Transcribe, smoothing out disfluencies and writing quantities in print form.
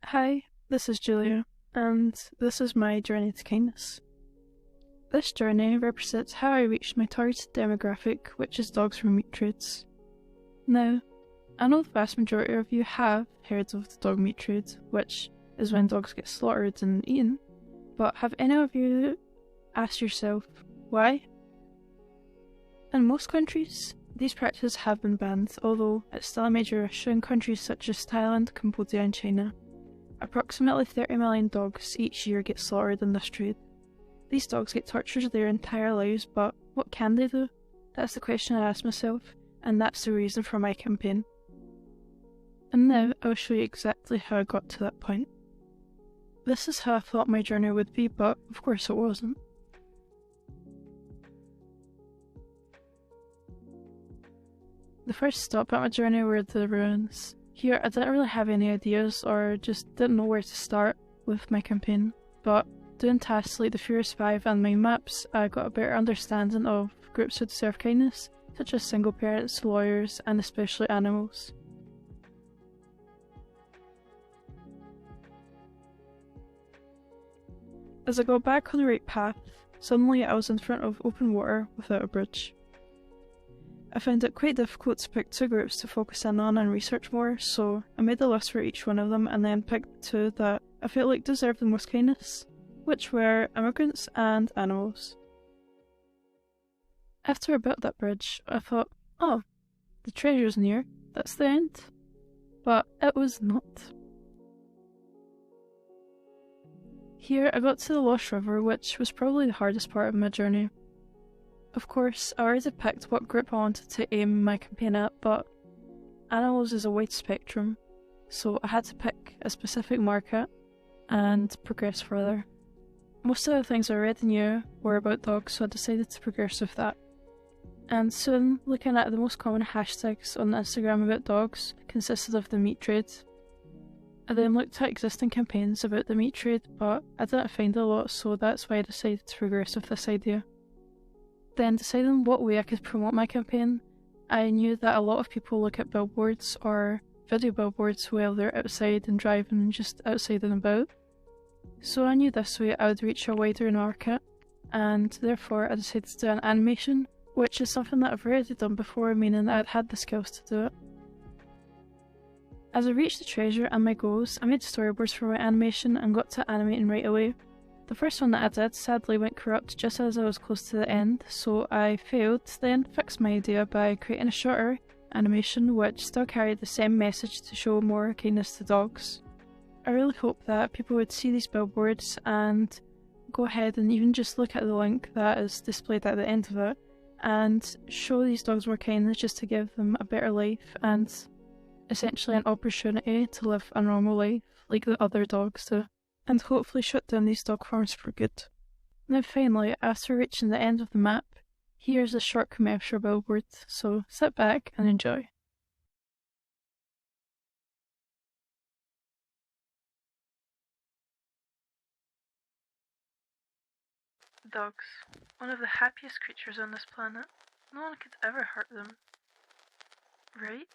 Hi, this is Julia, and this is my journey to kindness. This journey represents how I reached my targeted demographic, which is dogs from meat trades. Now, I know the vast majority of you have heard of the dog meat trade, which is when dogs get slaughtered and eaten, but have any of you asked yourself, why? In most countries, these practices have been banned, although it's still a major issue in countries such as Thailand, Cambodia and China. Approximately 30 million dogs each year get slaughtered in this trade. These dogs get tortured their entire lives, but what can they do? That's the question I asked myself, and that's the reason for my campaign. And now I'll show you exactly how I got to that point. This is how I thought my journey would be, but of course it wasn't. The first stop at my journey were the ruins. Here I didn't really have any ideas or just didn't know where to start with my campaign, but doing tasks like the Furious 5 and mind maps, I got a better understanding of groups who deserve kindness, such as single parents, lawyers and especially animals. As I got back on the right path, suddenly I was in front of open water without a bridge. I found it quite difficult to pick two groups to focus in on and research more, so I made a list for each one of them and then picked two that I felt like deserved the most kindness, which were immigrants and animals. After I built that bridge, I thought, oh, the treasure's near, that's the end. But it was not. Here I got to the Lost River, which was probably the hardest part of my journey. Of course, I already picked what group I wanted to aim my campaign at, but animals is a wide spectrum, so I had to pick a specific market and progress further. Most of the things I already knew were about dogs, so I decided to progress with that. And soon, looking at the most common hashtags on Instagram about dogs consisted of the meat trade. I then looked at existing campaigns about the meat trade, but I didn't find a lot, so that's why I decided to progress with this idea. Then deciding what way I could promote my campaign, I knew that a lot of people look at billboards or video billboards while they're outside and driving and just outside and about. So I knew this way I would reach a wider market, and therefore I decided to do an animation, which is something that I've already done before, meaning that I'd had the skills to do it. As I reached the treasure and my goals, I made storyboards for my animation and got to animating right away. The first one that I did sadly went corrupt just as I was close to the end, so I failed, then fixed my idea by creating a shorter animation which still carried the same message to show more kindness to dogs. I really hope that people would see these billboards and go ahead and even just look at the link that is displayed at the end of it and show these dogs more kindness just to give them a better life and essentially an opportunity to live a normal life like the other dogs do, and hopefully shut down these dog farms for good. Now finally, after reaching the end of the map, here's a short commercial billboard, so sit back and enjoy. Dogs, one of the happiest creatures on this planet. No one could ever hurt them. Right?